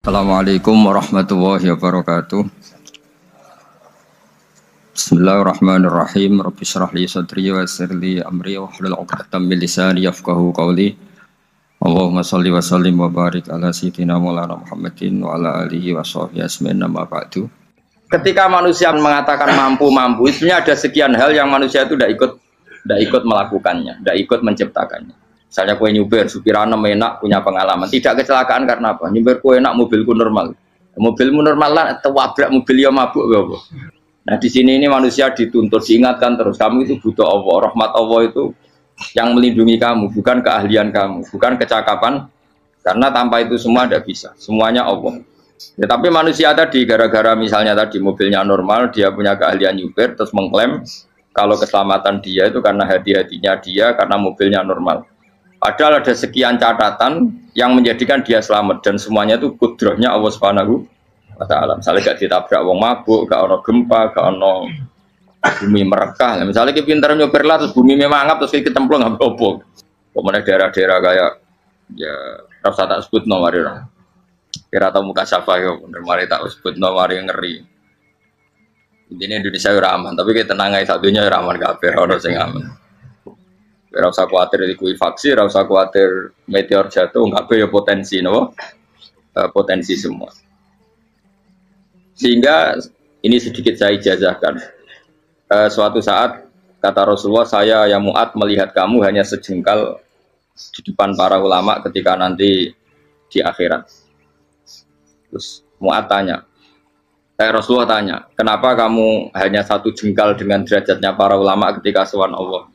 Assalamualaikum warahmatullahi wabarakatuh. Bismillahirrahmanirrahim. Rabbi shrah li sadri wa yassir li amri wahlul 'uqdatam min lisani yafqahu qawli. Allahumma shalli wa sallim wa barik ala sayyidina Maulana Muhammadin wa ala alihi wa sahbihi ajmain, amma ba'du. Ketika manusia mengatakan mampu, sebenarnya ada sekian hal yang manusia itu tidak ikut melakukannya, tidak ikut menciptakannya. Misalnya kue nyuber, supirana enak, punya pengalaman, tidak kecelakaan karena apa? Nyuber kue enak, mobilku normal, mobilmu normal lah, tewabrak mobil yang mabuk, apa? Nah di sini ini manusia dituntut, diingatkan terus, kamu itu butuh Allah, rahmat Allah itu yang melindungi kamu, bukan keahlian kamu, bukan kecakapan, karena tanpa itu semua tidak bisa, semuanya Allah. Ya, tapi manusia tadi gara-gara misalnya tadi mobilnya normal, dia punya keahlian nyuber, terus mengklaim kalau keselamatan dia itu karena hati-hatinya dia, karena mobilnya normal. Padahal ada sekian catatan yang menjadikan dia selamat dan semuanya itu kudrahnya Allah Subhanahu wa Ta'ala. Misalnya gak ditabrak wong mabuk, gak ono gempa, gak ono bumi merekah. Misalnya kita pintar nyopir lah terus bumi memangap terus kita cemplung nggak apa-apa. Kemudian daerah-daerah kayak ya rasa tak sebut nomor orang. Kira tahu muka siapa ya, mari tak sebut nomor yang ngeri. Intinya Indonesia aman, tapi kita tenang aja satunya aman kabeh ono sing aman. Ora usah kuwatir likuifaksi, ora usah kuwatir meteor jatuh, enggak ya potensi no? Potensi semua. Sehingga ini sedikit saya ijazahkan. Suatu saat kata Rasulullah, saya yang Mu'ad melihat kamu hanya sejengkal di depan para ulama ketika nanti di akhirat. Terus Mu'ad tanya, Rasulullah tanya, kenapa kamu hanya satu jengkal dengan derajatnya para ulama ketika sowan Allah?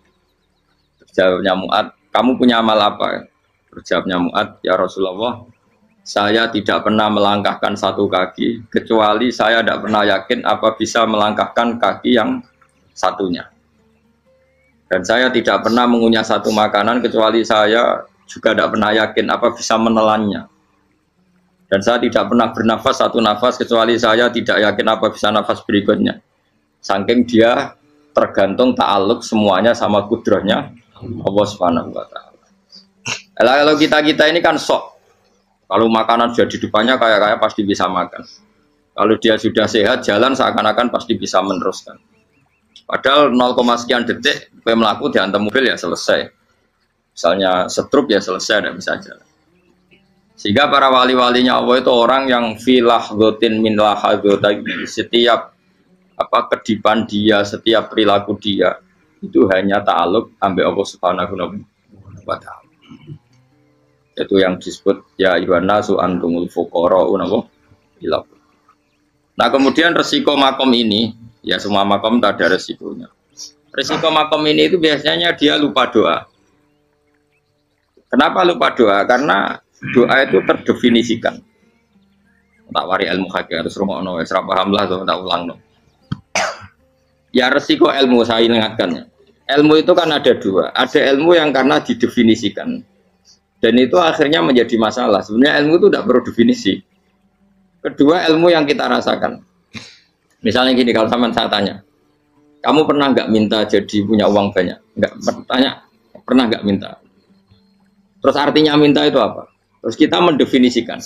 Jawabnya Mu'ad, kamu punya amal apa? Jawabnya Mu'ad, ya Rasulullah, saya tidak pernah melangkahkan satu kaki, kecuali saya tidak pernah yakin apa bisa melangkahkan kaki yang satunya. Dan saya tidak pernah mengunyah satu makanan, kecuali saya juga tidak pernah yakin apa bisa menelannya. Dan saya tidak pernah bernafas satu nafas, kecuali saya tidak yakin apa bisa nafas berikutnya. Saking dia tergantung ta'aluk semuanya sama kudrahnya Allah Subhanahu wa Ta'ala. Kalau kita ini kan sok. Kalau makanan sudah di depannya kayak pasti bisa makan. Kalau dia sudah sehat jalan seakan-akan pasti bisa meneruskan. Padahal 0, sekian detik melaku dihantam mobil ya selesai. Misalnya stroke ya selesai, tidak bisa jalan. Sehingga para wali-walinya Allah itu orang yang filah gotin min lahadotagi, setiap kedipan dia, setiap perilaku dia itu hanya ta'aluk ambil Allah Subhanahu wa Ta'ala. Itu yang disebut ya ayyuhan nasu antumul fuqara'u ila. Nah, kemudian resiko makom ini, ya semua makom tak ada resikonya. Resiko makom ini itu biasanya dia lupa doa. Kenapa lupa doa? Karena doa itu terdefinisikan. Tak wari ilmu hakik harus rumono wis ra paham lah tak ulangno. Ya resiko ilmu saya ingatkan. Ilmu itu kan ada dua. Ada ilmu yang karena didefinisikan. Dan itu akhirnya menjadi masalah. Sebenarnya ilmu itu tidak perlu definisi. Kedua, ilmu yang kita rasakan. Misalnya gini, kalau saya tanya, kamu pernah nggak minta jadi punya uang banyak? Nggak tanya, pernah nggak minta? Terus artinya minta itu apa? Terus kita mendefinisikan.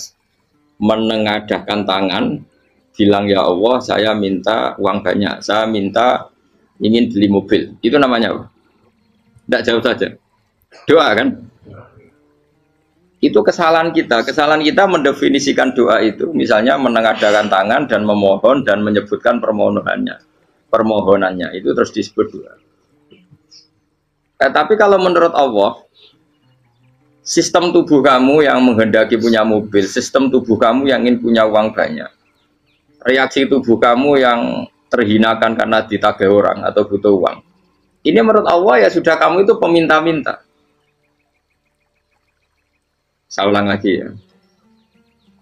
Menengadahkan tangan, bilang ya Allah, saya minta uang banyak. Saya minta ingin beli mobil, itu namanya apa? Tidak jauh saja, doa kan? Itu kesalahan kita mendefinisikan doa itu, misalnya menengadahkan tangan dan memohon dan menyebutkan permohonannya, itu terus disebut doa. Tapi kalau menurut Allah, sistem tubuh kamu yang menghendaki punya mobil, sistem tubuh kamu yang ingin punya uang banyak, reaksi tubuh kamu yang terhinakan karena ditagih orang atau butuh uang. Ini menurut Allah ya sudah kamu itu peminta-minta. Saya ulang lagi ya.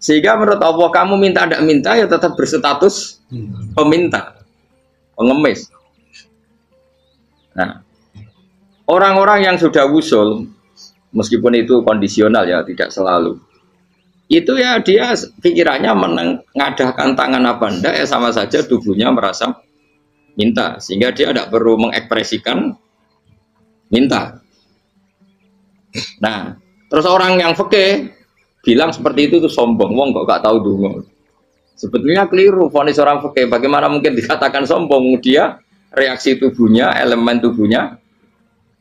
Sehingga menurut Allah kamu minta tidak minta ya tetap berstatus peminta, pengemis. Nah, orang-orang yang sudah wusul, meskipun itu kondisional ya tidak selalu. Itu ya dia pikirannya mengadahkan tangan apa enggak ya sama saja tubuhnya merasa minta, sehingga dia tidak perlu mengekspresikan minta. Nah, terus orang yang fikih bilang seperti itu tuh sombong, wong kok gak tahu dungo. Sebetulnya keliru vonis orang fikih. Bagaimana mungkin dikatakan sombong? Dia reaksi tubuhnya, elemen tubuhnya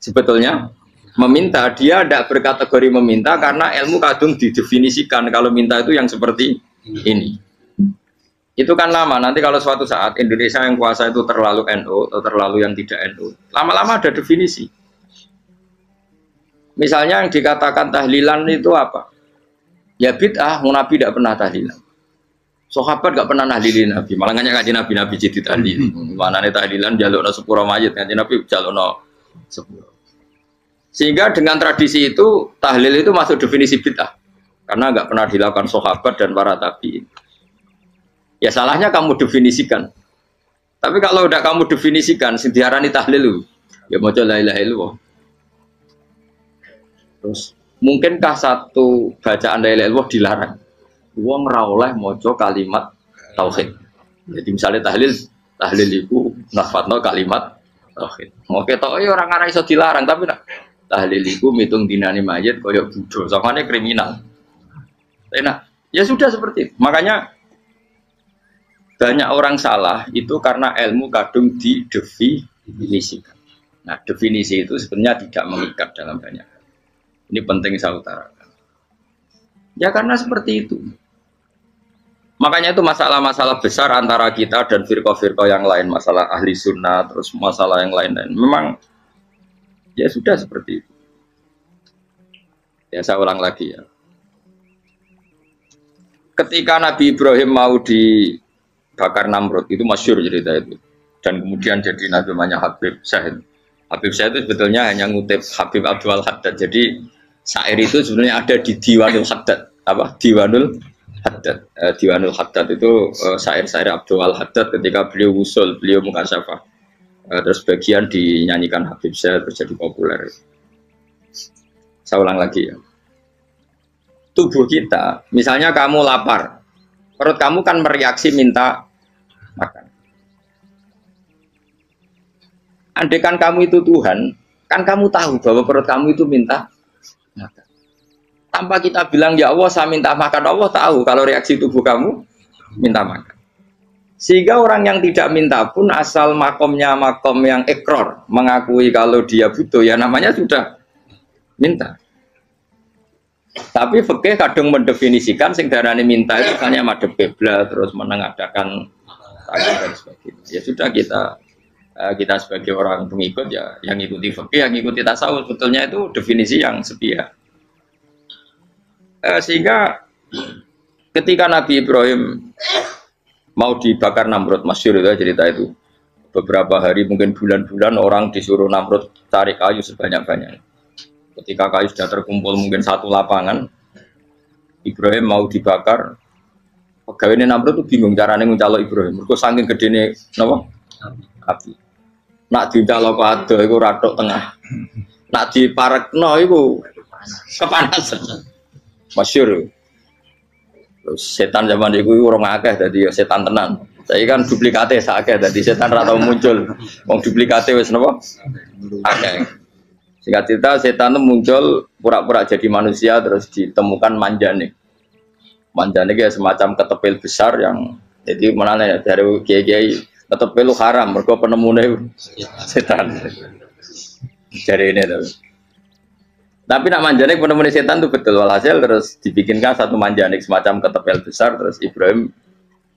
sebetulnya meminta. Dia tidak berkategori meminta karena ilmu kadung didefinisikan kalau minta itu yang seperti ini. Itu kan lama. Nanti kalau suatu saat Indonesia yang kuasa itu terlalu NU atau terlalu yang tidak NU, lama-lama ada definisi. Misalnya yang dikatakan tahlilan itu apa? Ya bid'ah, Nabi tidak pernah tahlilan. Sahabat gak pernah nahlilin Nabi, malah ngajak kaji Nabi jadi tahlil. Mana nih tahlilan jalukno sepuro mayit, kaji Nabi jalukno sepuro. Sehingga dengan tradisi itu tahlil itu masuk definisi bid'ah, karena gak pernah dilakukan sahabat dan para tabi'in. Ya salahnya kamu definisikan. Tapi kalau udah kamu definisikan, diarani tahlil, ya mau la ilaha illallah. Terus mungkinkah satu bacaan la ilaha illallah dilarang? Wong ora oleh maca kalimat tauhid. Jadi misalnya tahlil iku nafadno kalimat tauhid. Oke tok ya orang ora iso dilarang tapi nak tahlil iku mitung dinane mayit kaya bodho, sangane kriminal. Enak. Ya sudah seperti itu. Makanya banyak orang salah itu karena ilmu kadung didefinisikan. Nah, definisi itu sebenarnya tidak mengikat dalam banyak hal. Ini penting saya utarakan. Ya karena seperti itu. Makanya itu masalah-masalah besar antara kita dan firqah-firqah yang lain, masalah ahli sunnah, terus masalah yang lain-lain. Memang ya sudah seperti itu. Ya saya ulang lagi ya. Ketika Nabi Ibrahim mau dibakar Namrud, itu masyhur cerita itu. Dan kemudian jadi Nabi namanya Habib Syahid. Habib Syahid itu sebetulnya hanya ngutip Habib Abdul Haddad. Jadi syair itu sebenarnya ada di Diwanul Haddad. Apa? Diwanul Haddad. Diwanul Haddad itu syair-syair Abdul Haddad ketika beliau usul, beliau mukasyafah. Terus bagian dinyanyikan Habib Syahid terjadi populer. Saya ulang lagi ya. Tubuh kita, misalnya kamu lapar, perut kamu kan mereaksi minta makan. Andaikan kamu itu Tuhan, kan kamu tahu bahwa perut kamu itu minta makan. Tanpa kita bilang, ya Allah saya minta makan, Allah tahu kalau reaksi tubuh kamu minta makan. Sehingga orang yang tidak minta pun asal makomnya makom yang ikror, mengakui kalau dia butuh, ya namanya sudah minta. Tapi fikih kadang mendefinisikan sing darane minta itu hanya madhep kiblat terus menengadakan tangan dan sebagainya. Ya sudah kita sebagai orang pengikut ya yang ikuti fikih, yang ikuti tasawuf, sebetulnya itu definisi yang sepihak. Sehingga ketika Nabi Ibrahim mau dibakar Namrud, masyhur itu cerita itu. Beberapa hari mungkin bulan-bulan orang disuruh Namrud tarik kayu sebanyak-banyaknya. Ketika kayu sudah terkumpul mungkin satu lapangan, Ibrahim mau dibakar. Pegawainya Namrud itu bingung caranya mencalok Ibrahim. Mereka saking gedene napa? Api. Nak dicalok ado iku ratok tengah. Nak diparekno iku kepanasan. Masyhur. Terus setan zaman itu orang akeh dadi setan tenan. Saya kan duplikate sakeh dadi setan ra tau muncul. Wong duplikate wis napa? Akeh. Singkat cerita setan itu muncul pura-pura jadi manusia terus ditemukan manjane. Manjane ya semacam ketepil besar yang jadi mana ya dari kiai-kiai ketepil haram mergo penemune setan. Jadi ini tuh. Tapi nak manjanik penemuan setan itu betul, walhasil terus dibikinkan satu manjanik semacam ketepil besar terus Ibrahim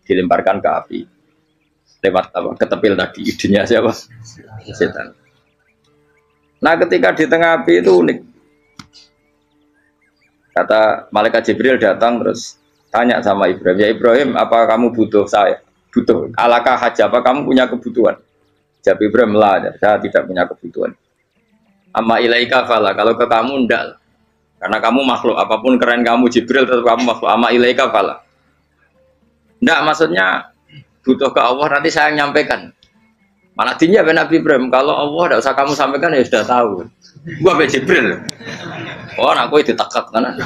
dilemparkan ke api lewat apa ketepil tadi, idenya siapa? Setan. Nah ketika di tengah api itu unik, kata malaikat Jibril datang terus tanya sama Ibrahim, ya Ibrahim apa kamu butuh saya? Butuh, alakah haja, apa kamu punya kebutuhan? Jawab Ibrahim, lah saya tidak punya kebutuhan. Amma ilaika fala, kalau ke kamu ndak, karena kamu makhluk, apapun keren kamu Jibril tetap kamu makhluk. Amma ilaika fala, ndak maksudnya butuh ke Allah nanti saya nyampaikan. Malah dinya Nabi Ibrahim, kalau Allah ndak usah kamu sampaikan ya sudah tahu. Gua be Jibril. Oh, aku itu takut kan?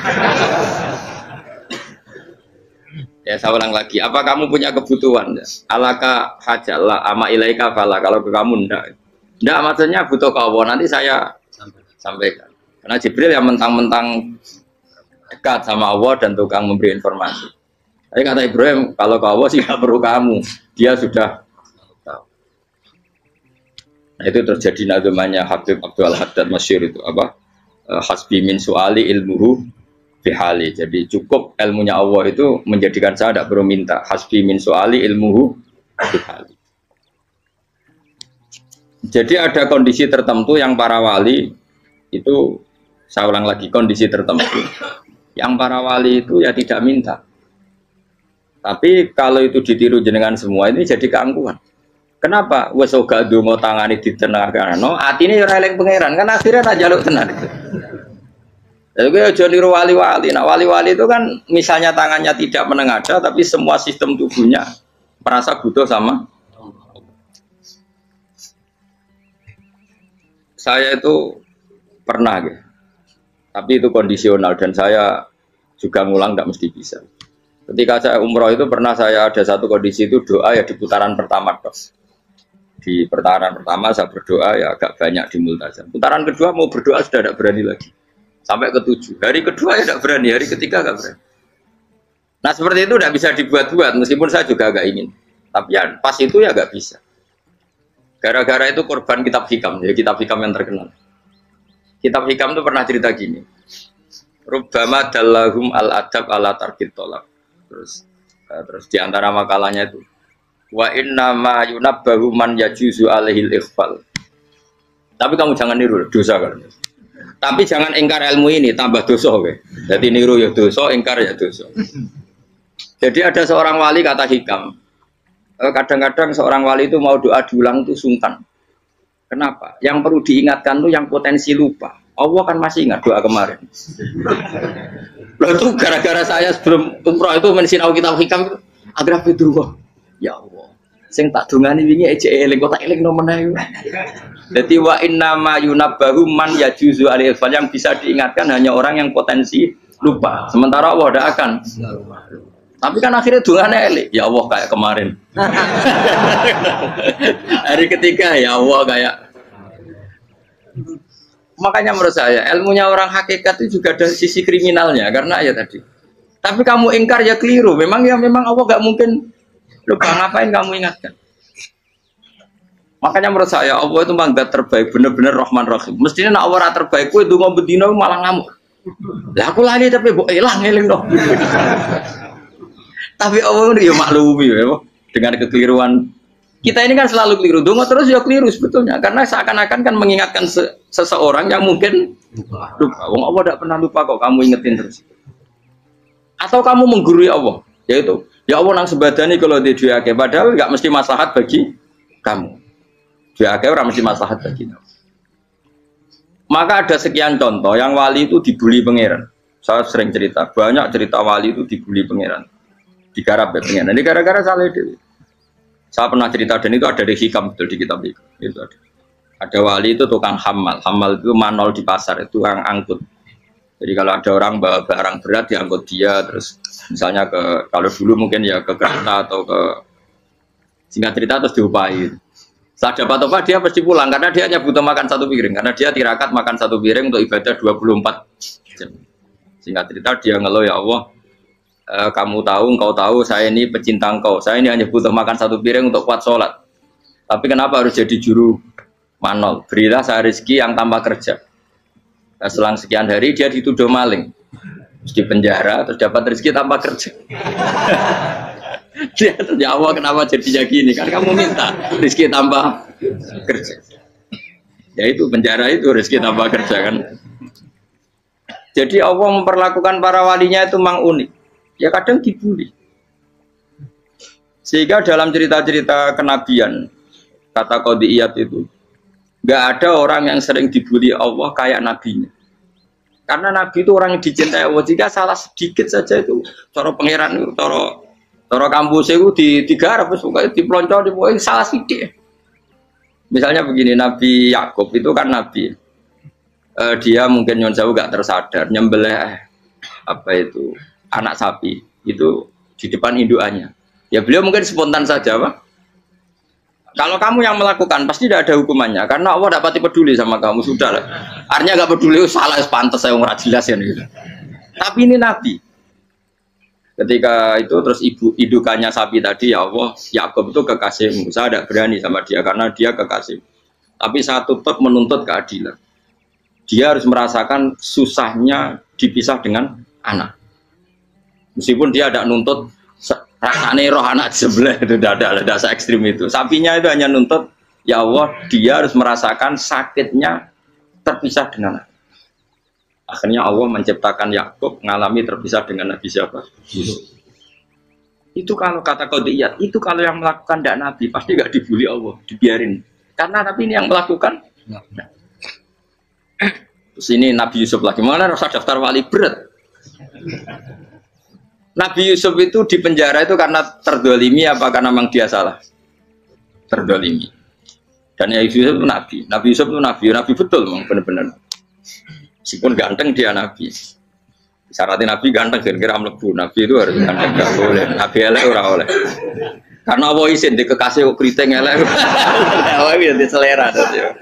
Ya saya ulang lagi, apa kamu punya kebutuhan? Alaka hajalah, amma ilaika fala, kalau ke kamu ndak. Nggak, maksudnya butuh ke Allah, nanti saya sampaikan. Karena Jibril yang mentang-mentang dekat sama Allah dan tukang memberi informasi. Tapi kata Ibrahim, kalau ke Allah sih nggak perlu kamu, dia sudah tahu. Nah, itu terjadi nazamannya Habib Abdul Haddad Masyhur itu apa? Hasbi min su'ali ilmuhu bihali. Jadi cukup ilmunya Allah itu menjadikan saya tidak perlu minta. Hasbi min su'ali ilmuhu bihali. Jadi ada kondisi tertentu yang para wali itu, saya ulang lagi, kondisi tertentu yang para wali itu ya tidak minta. Tapi kalau itu ditiru jenengan semua ini jadi keangkuhan. Kenapa? Wes ora ndonga tangane ditenangano, atine ora eling pangeran, kan akhirnya tak jaluk tenan. Jadi gue aja niru wali-wali. Nah wali-wali itu kan misalnya tangannya tidak menengadah, tapi semua sistem tubuhnya merasa butuh sama. Saya itu pernah, gitu. Tapi itu kondisional dan saya juga ngulang tidak mesti bisa. Ketika saya umroh itu pernah saya ada satu kondisi itu doa ya di putaran pertama terus. Di putaran pertama saya berdoa ya agak banyak di multazam. Putaran kedua mau berdoa sudah tidak berani lagi. Sampai ke-7. Hari kedua ya tidak berani, hari ketiga tidak berani. Nah seperti itu tidak bisa dibuat-buat meskipun saya juga agak ingin. Tapi ya pas itu ya nggak bisa. Gara-gara itu korban kitab hikam, ya kitab hikam yang terkenal. Kitab hikam itu pernah cerita gini. Rubbama dallahum al-adab ala tarkit tolak. Terus di antara makalahnya itu wa inna ma yunabbahu man yajuzu alaihil ikhfal. Tapi kamu jangan niru dosa kan. Tapi jangan ingkar ilmu ini tambah dosa oke. Jadi niru ya dosa, ingkar ya dosa. Jadi ada seorang wali kata hikam. Kadang-kadang seorang wali itu mau doa diulang itu sungkan. Kenapa? Yang perlu diingatkan tuh yang potensi lupa. Allah kan masih ingat doa kemarin. Loh itu gara-gara saya sebelum umroh itu mensinau kitab hikam itu agar itu ya Allah. Sing tak dongani wingi ejek eling kok tak eling nomene. Dadi wa inna ma yunabbahu man yajuzu alil fal, yang bisa diingatkan hanya orang yang potensi lupa. Sementara Allah tidak akan. Tapi kan akhirnya dongane eling. Ya Allah kayak kemarin. Hari ketiga ya Allah kayak. Makanya menurut saya ilmunya orang hakikat itu juga ada sisi kriminalnya karena ya tadi. Tapi kamu ingkar ya keliru. Memang Allah gak mungkin lupa, ngapain kamu ingatkan. Makanya menurut saya Allah itu manggat terbaik, bener-bener Rahman Rahim. Mestinya nak Allah terbaik, itu ngomong bedino malah ngamuk. Lah aku lali tapi mbok eling dong. Tapi Allah itu ya maklumi ya dengan kekeliruan. Kita ini kan selalu keliru, dongo terus ya keliru sebetulnya, karena seakan-akan kan mengingatkan seseorang yang mungkin lupa. Wong Allah tidak pernah lupa kok, kamu ingetin terus. Atau kamu menggurui Allah, yaitu ya Allah nang sebadani kalau di duake, padahal nggak mesti maslahat bagi kamu. Duake orang mesti maslahat bagi kamu. Maka ada sekian contoh yang wali itu dibully pangeran. Saya sering cerita, banyak cerita wali itu dibully pangeran, digarap ya pangeran. Ini gara-gara salah dewi. Saya pernah cerita dan itu ada di hikam betul di kitab itu ada. Ada wali itu tukang hamal itu manol di pasar, itu tukang angkut. Jadi kalau ada orang bawa barang berat diangkut dia, terus misalnya kalau dulu mungkin ya ke kereta atau ke singkat cerita terus diupahi. Saat dapat apa dia pasti pulang karena dia hanya butuh makan satu piring, karena dia tirakat makan satu piring untuk ibadah 24 jam. Singkat cerita dia ngeluh ya Allah. Kamu tahu, engkau tahu, saya ini pecinta engkau. Saya ini hanya butuh makan satu piring untuk kuat sholat. Tapi kenapa harus jadi juru manol? Berilah saya rezeki yang tanpa kerja. Selang sekian hari dia dituduh maling, terus di penjara, terus dapat rezeki tanpa kerja. Dia ya Allah kenapa jadinya gini? Kan kamu minta rezeki tanpa kerja. Ya itu penjara itu rezeki tanpa kerja kan. Jadi Allah memperlakukan para walinya itu memang unik. Ya kadang dibully. Sehingga dalam cerita-cerita kenabian, kata Qadiyat itu, nggak ada orang yang sering dibully Allah kayak nabinya. Karena nabi itu orang yang dicintai Allah. Jika salah sedikit saja itu, cara pangeran itu, cara kampus itu digarap, pokoknya dipelonco, salah sedikit. Misalnya begini, Nabi Yakub itu kan nabi. Dia mungkin nyon jauh nggak tersadar, nyembelih apa itu anak sapi itu di depan indukannya. Ya beliau mungkin spontan saja, Pak. Kalau kamu yang melakukan pasti tidak ada hukumannya karena Allah tidak pati peduli sama kamu, sudah lah. Artinya nggak peduli, salah pantas saya nggak jelas ya. Gitu. Tapi ini Nabi. Ketika itu terus idukannya sapi tadi, ya Allah, Yakub itu kekasihmu. Saya tidak berani sama dia karena dia kekasih. Tapi saya tetap menuntut keadilan. Dia harus merasakan susahnya dipisah dengan anak. Meskipun dia tidak nuntut rasanya roh anak sebelah, itu tidak ada se-ekstrim itu. Sapinya itu hanya nuntut, ya Allah, dia harus merasakan sakitnya terpisah dengan anak. Akhirnya Allah menciptakan Yakub mengalami terpisah dengan Nabi siapa? Itu kalau kata qadiyat, itu kalau yang melakukan tidak Nabi pasti nggak dibully Allah, dibiarin. Karena Nabi ini yang melakukan. Nah. Terus ini Nabi Yusuf lagi, mana rasa daftar wali berat? Nabi Yusuf itu di penjara itu karena terdolimi apa karena memang dia salah? Terdolimi. Dan ya Yusuf itu Nabi. Nabi Yusuf itu Nabi betul memang benar-benar. Meskipun ganteng dia Nabi. Syaratnya Nabi ganteng kira-kira mlebu. Nabi itu harus ganteng, enggak boleh. Nabi elek ora oleh. Karena Allah izin di kekasih kok kriting elek. Allah itu di selera ya.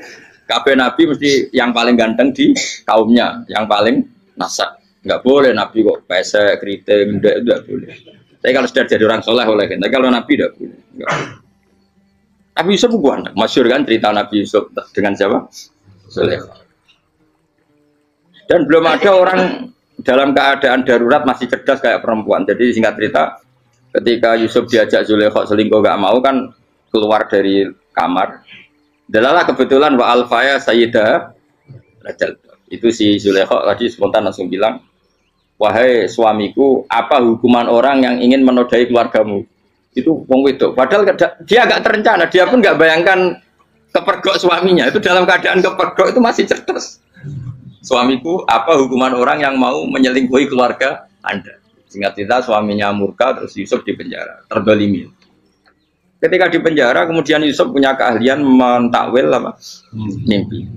Kabeh Nabi mesti yang paling ganteng di kaumnya, yang paling nasab. Enggak boleh Nabi kok pesek, kriting, enggak boleh. Tapi kalau sudah jadi orang soleh oleh kan. Tapi kalau Nabi enggak boleh. Enggak. Nabi Yusuf ganteng. Masyhur kan cerita Nabi Yusuf dengan siapa? Zulaikha. Dan belum ada orang dalam keadaan darurat masih cerdas kayak perempuan. Jadi singkat cerita, ketika Yusuf diajak Zulaikha selingkuh gak mau kan keluar dari kamar. Dalalah kebetulan wa alfaya sayyidah Rajal. Itu si Zulaikha tadi spontan langsung bilang, wahai suamiku, apa hukuman orang yang ingin menodai keluargamu? Itu wong wedok. Padahal dia agak terencana, dia pun nggak bayangkan kepergok suaminya. Itu dalam keadaan kepergok itu masih cerdas. Suamiku, apa hukuman orang yang mau menyelingkuhi keluarga Anda? Singkat cerita suaminya murka, terus Yusuf di penjara, terdolimi. Ketika di penjara, kemudian Yusuf punya keahlian mentakwil apa? Mimpi.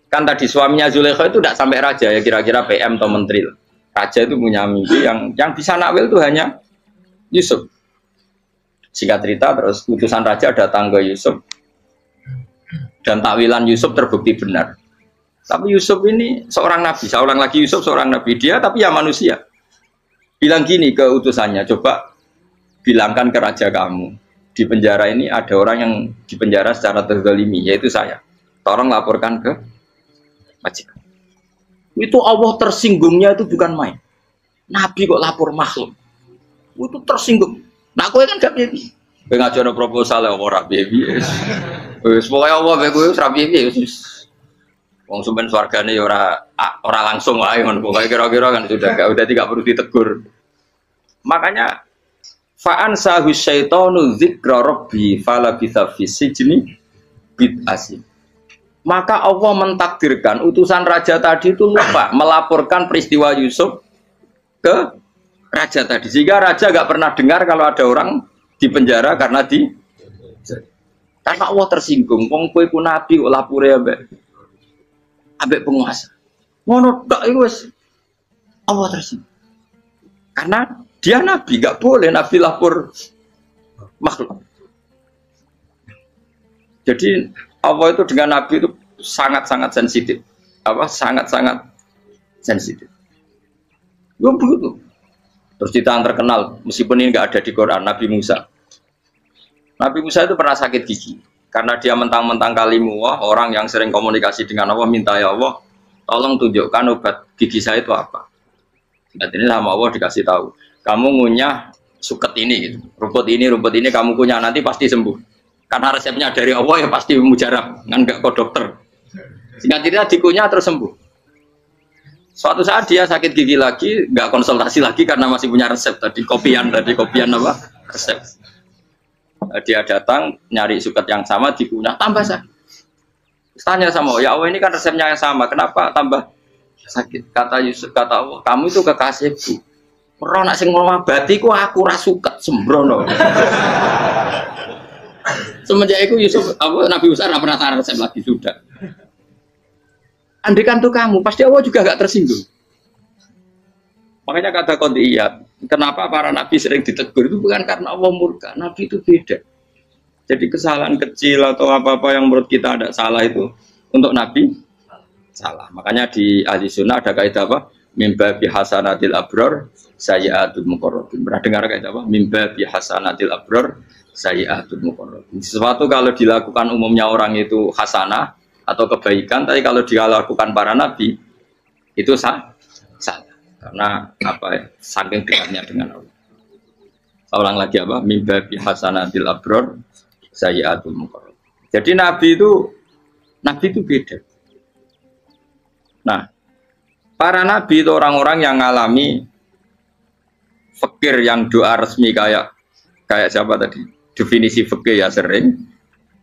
Kan tadi suaminya Zulaikha itu tidak sampai raja ya, kira-kira PM atau menteri. Raja itu punya mimpi yang bisa nakwil itu hanya Yusuf. Singkat cerita, terus utusan raja datang ke Yusuf dan takwilan Yusuf terbukti benar. Tapi Yusuf ini seorang nabi, saya ulang lagi Yusuf seorang nabi, dia tapi ya manusia. Bilang gini ke utusannya, coba bilangkan ke raja kamu, di penjara ini ada orang yang di penjara secara terzalimi, yaitu saya. Tolong laporkan ke majikan. Itu Allah tersinggungnya itu bukan main. Nabi kok lapor makhluk. Itu tersinggung. Nah, kowe kan gak piye. Kowe ngajono proposal ya ora piye. Wis pokoke Allah kowe wis ra piye wis. Wong sumpen swargane ya ora langsung wae ngono pokoke kira-kira kan sudah tidak perlu ditegur. Makanya fa'an sahu syaitanu dzikra rabbi fala bisa fisijni bid'asin. Maka Allah mentakdirkan utusan raja tadi itu lupa melaporkan peristiwa Yusuf ke raja tadi. Sehingga raja gak pernah dengar kalau ada orang di penjara karena Allah tersinggung. Wong kowe ku nabi kok lapure ambek penguasa. Ngono tok iku wis Allah tersinggung. Karena dia nabi, gak boleh nabi lapor makhluk. Jadi Allah itu dengan nabi itu sangat-sangat sensitif. Sangat-sangat sensitif. Gue begitu. Terus cerita yang terkenal, meskipun ini nggak ada di Quran, Nabi Musa. Nabi Musa itu pernah sakit gigi. Karena dia mentang-mentang kalimullah, orang yang sering komunikasi dengan Allah, minta ya Allah, tolong tunjukkan obat gigi saya itu apa. Dan ini sama Allah dikasih tahu. Kamu ngunyah suket ini, gitu. rumput ini kamu kunyah, nanti pasti sembuh. Karena resepnya dari Allah ya pasti mujarab, kan nggak ke dokter. Sehingga tidak dikunyah terus sembuh. Suatu saat dia sakit gigi lagi, nggak konsultasi lagi karena masih punya resep tadi kopian apa resep. Dia datang nyari suket yang sama dikunyah tambah sakit. Tanya sama ya Allah ini kan resepnya yang sama, kenapa tambah sakit? Kata Yusuf, kata Allah, kamu itu kekasihku. Ora nak sing ngobati ku aku ra suket sembrono. Semenjak itu Yusuf Nabi Musa ora pernah taruh resep lagi sudah. Andai kan tuh kamu, pasti Allah juga gak tersinggung. Makanya kata qadiyat, kenapa para nabi sering ditegur itu bukan karena Allah murka, nabi itu beda. Jadi kesalahan kecil atau apa-apa yang menurut kita ada salah itu untuk nabi salah. Makanya di ahli sunnah ada kaidah apa? Mimba bi hasanatil abror sayyi'atul muqarrabin. Pernah dengar kayak apa? Mimba bi hasanatil abror sayyi'atul muqarrabin. Sesuatu kalau dilakukan umumnya orang itu hasanah atau kebaikan, tapi kalau dilakukan para nabi itu salah. Karena apa ya? Saking dekatnya dengan Allah. Saya ulang lagi apa? Mimba bi hasanatil abror sayyi'atul muqarrabin. Jadi nabi itu beda. Nah, para nabi itu orang-orang yang mengalami fikir yang doa resmi kayak siapa tadi? Definisi fikir ya sering.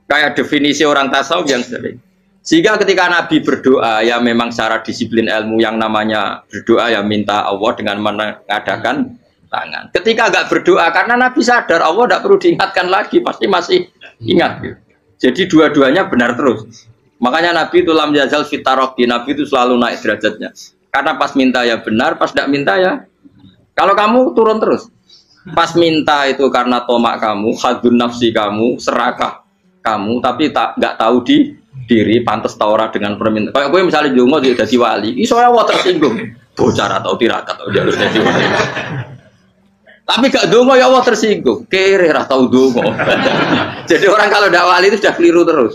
Kayak definisi orang tasawuf yang sering. Sehingga ketika nabi berdoa ya memang secara disiplin ilmu yang namanya berdoa ya minta Allah dengan mengadakan tangan. Ketika enggak berdoa karena nabi sadar Allah tidak perlu diingatkan lagi, pasti masih ingat. Jadi dua-duanya benar terus. Makanya nabi itu lam yazal fitaroki, nabi itu selalu naik derajatnya. Karena pas minta ya benar, pas tidak minta ya. Kalau kamu turun terus. Pas minta itu karena tomak kamu, hadun nafsi kamu, serakah kamu, tapi nggak tahu diri, pantas taura dengan permintaan. Kayak gue misalnya jongo jadi wali, iso Allah tersinggung. Bocah atau tirakat atau dia harus jadi wali. Tapi gak dongo ya Allah tersinggung. Kere atau dongo. Jadi orang kalau tidak wali itu sudah keliru terus.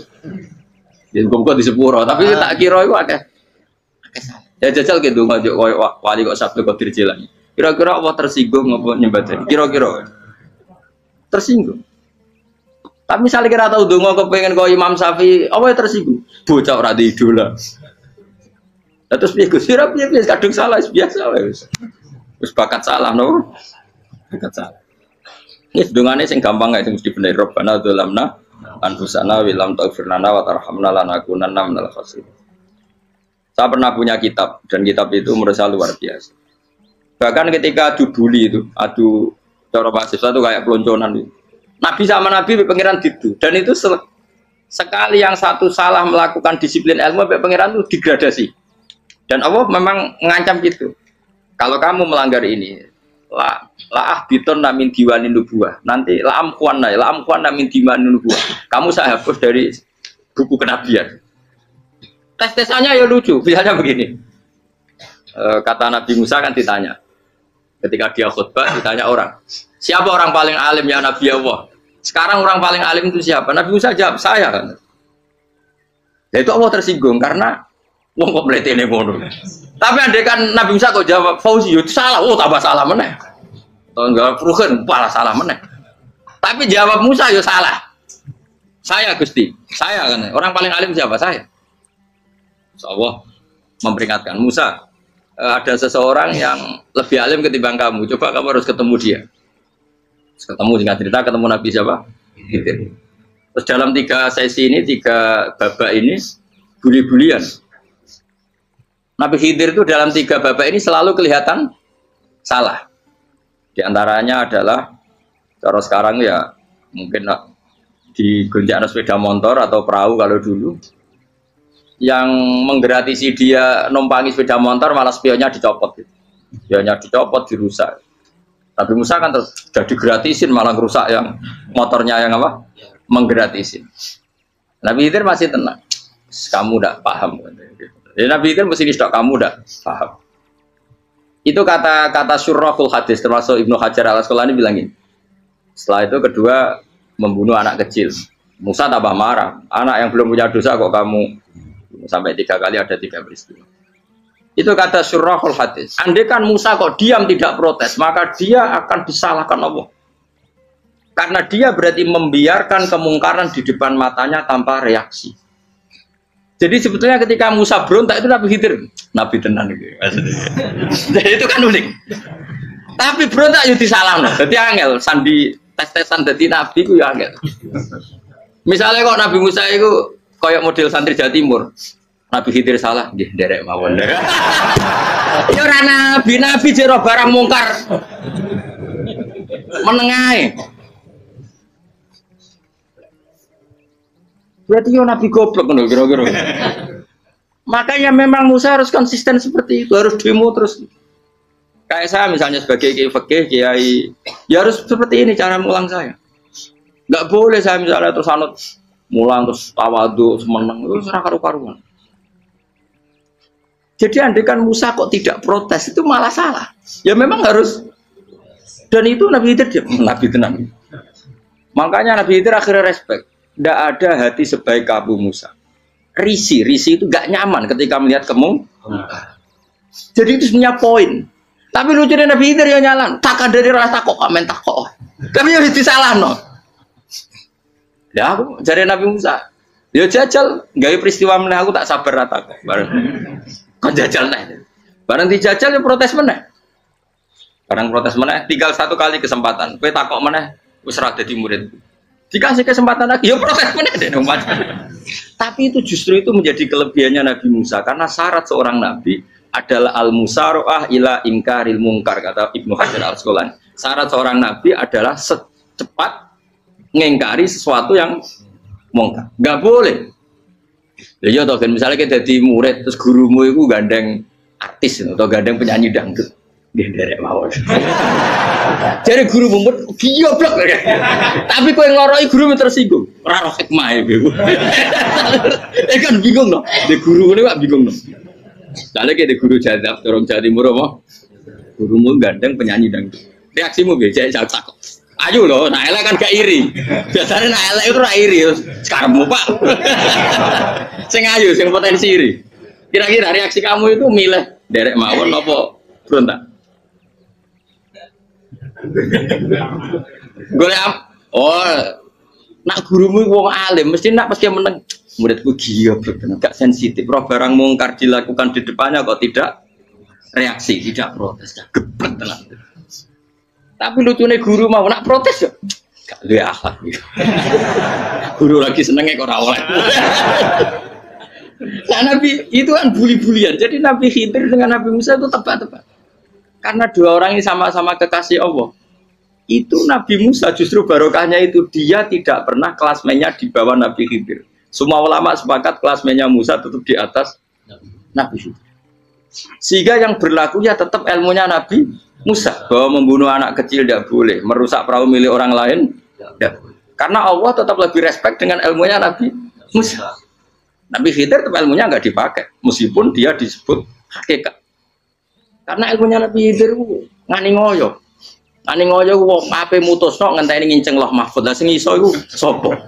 Jadi gue di sepuro, tapi tak kira itu akeh. Ya jajal gitu ngajak wali kok sabtu kok dirjelang. Kira-kira Allah tersinggung apa nyembah tadi? Kira-kira tersinggung. Tapi misalnya kira tahu dongo kepengen kau Imam Syafi'i, apa yang tersinggung? Bocah ora di idola. Terus piye Gus? Piye kadung salah biasa wis. Wis bakat salah no. Bakat salah. Ini dongane sing gampang ae sing mesti bener Rabbana dzalamna anfusana wa lam taghfir lana wa tarhamna lanakunanna minal khasirin. Saya pernah punya kitab dan kitab itu merasa luar biasa. Bahkan ketika adu bully itu, adu cara mahasiswa itu kayak pelonconan itu. Nabi sama Nabi pengiran gitu. Dan itu sekali yang satu salah melakukan disiplin ilmu, pengiran itu degradasi. Dan Allah memang mengancam gitu. Kalau kamu melanggar ini, la biton namin diwanin nubuah. Nanti la amkuan namin diwanin nubuah. Kamu saya hapus dari buku kenabian. Tes-tesannya ya lucu, misalnya begini. Kata Nabi Musa kan ditanya. Ketika dia khutbah ditanya orang. Siapa orang paling alim ya Nabi Allah? Sekarang orang paling alim itu siapa? Nabi Musa jawab, saya kan. Ya itu Allah tersinggung karena wong kok mletene ngono. Tapi andai kan Nabi Musa kok jawab Fauzi itu salah, tambah salah meneh. Atau enggak Ruhen, malah salah meneh. Tapi jawab Musa ya salah. Saya Gusti, saya kan. Orang paling alim siapa? Saya. Allah memperingatkan Musa, ada seseorang yang lebih alim ketimbang kamu. Coba kamu harus ketemu dia. Ketemu dengan cerita ketemu Nabi siapa? Khidir. Terus dalam 3 sesi ini, 3 babak ini buli-bulian. Nabi Khidir itu dalam 3 babak ini selalu kelihatan salah. Di antaranya adalah cara sekarang ya mungkin di gonjak sepeda motor atau perahu kalau dulu. Yang menggratisi dia numpangi sepeda motor malah spionnya dicopot gitu. Spionnya dicopot, dirusak. Tapi Musa kan terus sudah digratisin malah rusak yang motornya yang apa? Menggratisin. Nabi Khidir masih tenang. Kamu tidak paham. Jadi Nabi Khidir mesti stok kamu tidak paham. Itu kata syurrahul hadis termasuk Ibnu Hajar al-Asqalani bilangin. Setelah itu kedua membunuh anak kecil. Musa tambah marah. Anak yang belum punya dosa kok kamu sampai 3 kali ada 3 peristiwa. Itu kata syurrahul hadis. Andai kan Musa kok diam tidak protes, maka dia akan disalahkan Allah. Karena dia berarti membiarkan kemungkaran di depan matanya tanpa reaksi. Jadi sebetulnya ketika Musa berontak itu Nabi Khidir, Nabi tenan gitu. Jadi itu kan unik. Tapi berontak itu disalahno. Jadi angel sandi tes-tesan dadi nabi ku ya angel. Misalnya kok Nabi Musa itu kayak model santri Jawa Timur. Nabi Khidir salah, nggih nderek mawon. Ya ora nabi jero barang mungkar. Menengae. Berarti yo nabi goblok ngono kira-kira. Makanya memang Musa harus konsisten seperti itu, harus demo terus. Kayak saya misalnya sebagai kiai fikih, kiai ya harus seperti ini cara mulang saya. Enggak boleh saya misalnya terus anut mulang terus tawadhu semeneng itu ora karu-karuan. Jadi andaikan Musa kok tidak protes itu malah salah. Ya memang harus. Dan itu Nabi Khidir Nabi tenang. Makanya Nabi Khidir akhirnya respect. Tidak ada hati sebaik Abu Musa. Risi itu gak nyaman ketika melihat kamu. Jadi itu sebenarnya poin. Tapi lucunya Nabi Khidir yang nyalan. Tak ada dari rasa kok komen tak kok. Tapi harus disalah no. Ya aku cari Nabi Musa. Ya jajal, gaya peristiwa meneh aku tak sabar rata kok. Bareng. Kok jajal nih. Bareng dijajal ya protes meneh. Barang protes meneh, tinggal satu kali kesempatan. Kowe takok meneh wis ora dadi murid. Dikasih kesempatan lagi, ya protes meneh deh. Tapi itu justru itu menjadi kelebihannya Nabi Musa karena syarat seorang nabi adalah al-musara'ah ila inkaril munkar kata Ibnu Hajar Al-Asqalani. Syarat seorang nabi adalah secepat ngengkari sesuatu yang mungkar. Enggak boleh. Ya toh kan misalnya kita jadi murid terus gurumu itu gandeng artis atau gandeng penyanyi dangdut. Derek mawon. Jadi guru mumet goblok. Tapi kowe ngloroi guru tersinggung. Ora roh hikmah iku. Kan bingung no. De guru ngene kok bingung no. Soale de guru jadab dorong Jawa Timur apa? Gurumu gandeng penyanyi dangdut. Reaksimu piye? Jek takok. Ayo loh, nah elek kan gak iri. Biasanya nah elek itu ora iri. Sekarangmu Pak. Sing ayu, sing potensi iri. Kira-kira reaksi kamu itu milih derek mawon apa berontak? Golek nak gurumu wong alim mesti nak pasti meneng muridku gila bener gak sensitif roh barang mungkar dilakukan di depannya kok tidak reaksi tidak protes gak gebet tenan. Tapi lucunya guru mau nak protes ya gak luwe akhlak guru lagi senengnya kok ora oleh. Nah Nabi itu kan bully-bulian jadi Nabi Khidir dengan Nabi Musa itu tepat-tepat. Karena dua orang ini sama-sama kekasih Allah. Itu Nabi Musa justru barokahnya itu dia tidak pernah kelasmennya di bawah Nabi Khidir. Semua ulama sepakat kelasmennya Musa tetap di atas Nabi Khidir. Sehingga yang berlaku ya tetap ilmunya Nabi Musa bahwa membunuh anak kecil tidak boleh, merusak perahu milik orang lain tidak boleh. Karena Allah tetap lebih respect dengan ilmunya Nabi Musa. Nabi Khidir tetap ilmunya nggak dipakai meskipun dia disebut hakikat. Karena ilmunya Nabi Khidir ngani ngoyo. Ngani ngoyo wong ape mutusno ngenteni nginceng Loh Mahfud. Lah sing iso iku sapa?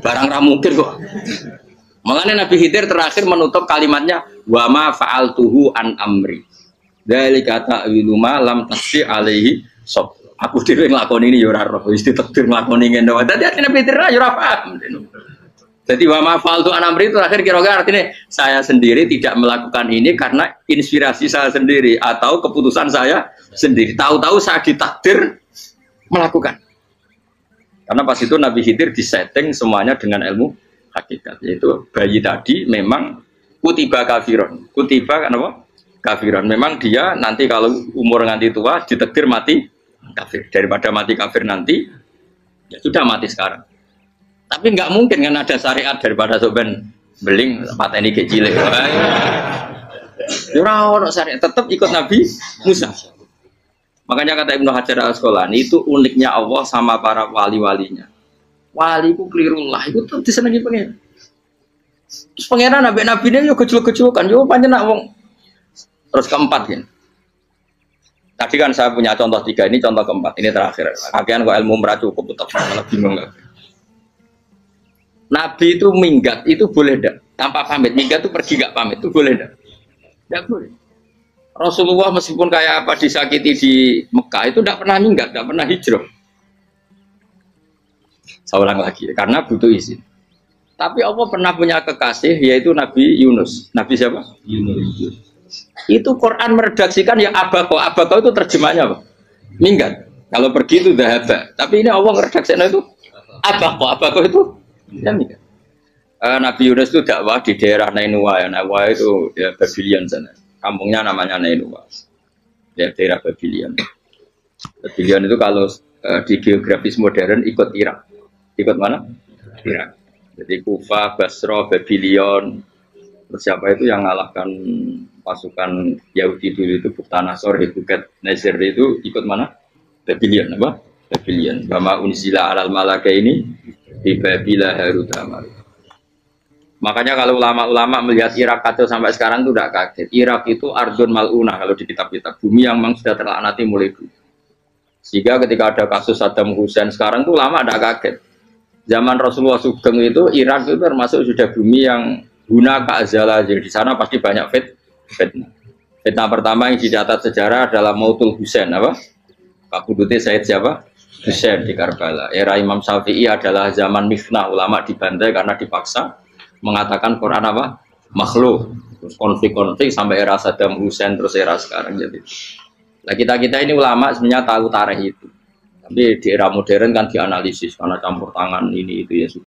Barang ra mungkin kok. Makanya Nabi Khidir terakhir menutup kalimatnya wa ma fa'altuhu an amri. Dzalika ta'wilu ma lam tasbi alaihi sab. Aku dhewe nglakoni ini ya ora roh, wis ditakdir nglakoni ngene wae. Dadi Nabi Khidir ya ora paham. Jadi wa ma fa'altu an amri itu akhir kira-kira artinya saya sendiri tidak melakukan ini karena inspirasi saya sendiri atau keputusan saya sendiri. Tahu-tahu saya ditakdir melakukan. Karena pas itu Nabi Khidir disetting semuanya dengan ilmu hakikat. Yaitu bayi tadi memang kutiba kafiron. Kutiba kan apa? Kafiron. Memang dia nanti kalau umur nganti tua ditakdir mati kafir. Daripada mati kafir nanti ya sudah mati sekarang. Tapi nggak mungkin kan ada syariat daripada soben beling pateni kecil. Ora ono syariat, tetap ikut Nabi Musa. Makanya kata Ibnu Hajar Al-Asqalani itu uniknya Allah sama para wali-walinya. Wali ku klirullah itu tuh disenengi pengen. Terus pangeran nabi-nabi ini yo kecil-kecil kan, yo pancen nak wong. Terus keempat kan. Tadi kan saya punya contoh 3, ini contoh keempat, ini terakhir. Kakean kok ilmu merah cukup tetap malah bingung enggak. Nabi itu minggat itu boleh enggak? Tanpa pamit, minggat itu pergi enggak pamit itu boleh enggak? Enggak boleh. Rasulullah meskipun kayak apa disakiti di Mekah itu enggak pernah minggat, enggak pernah hijrah. Saya ulang lagi, karena butuh izin. Tapi Allah pernah punya kekasih yaitu Nabi Yunus. Nabi siapa? Yunus. Itu Quran meredaksikan ya abako. Abako itu terjemahnya apa? Minggat. Kalau pergi itu dahaba. Tapi ini Allah meredaksikan itu abako. Abako itu ya minggat. Nabi Yunus itu dakwah di daerah Nainua. Ya, Nainua itu ya Babylon sana. Kampungnya namanya Nainua. Ya daerah Babylon. Babylon itu kalau di geografis modern ikut Irak. Ikut mana? Irak. Jadi Kufa, Basra, Babylon. Terus siapa itu yang mengalahkan pasukan Yahudi dulu itu Buktanasor, Hebuket, Nasir itu ikut mana? Babylon apa? Babylon. Bama unzila alal malaka ini di Babila Harut Amar. Makanya kalau ulama-ulama melihat Irak kacau sampai sekarang itu tidak kaget. Irak itu ardun mal'unah kalau di kitab-kitab, bumi yang memang sudah terlaknati mulai dulu. Sehingga ketika ada kasus Saddam Hussein sekarang itu ulama tidak kaget. Zaman Rasulullah Sugeng itu Irak itu termasuk sudah bumi yang guna keazalah. Jadi di sana pasti banyak fitnah. Fitnah pertama yang dicatat sejarah adalah Mautul Husain apa? Kabudutnya Said siapa? Husain di Karbala. Era Imam Syafi'i adalah zaman mifnah, ulama dibantai karena dipaksa mengatakan Quran apa? Makhluk. Terus konflik-konflik sampai era Saddam Hussein terus era sekarang jadi. Nah kita ini ulama sebenarnya tahu tarikh itu. Tapi di era modern kan dianalisis karena campur tangan ini itu ya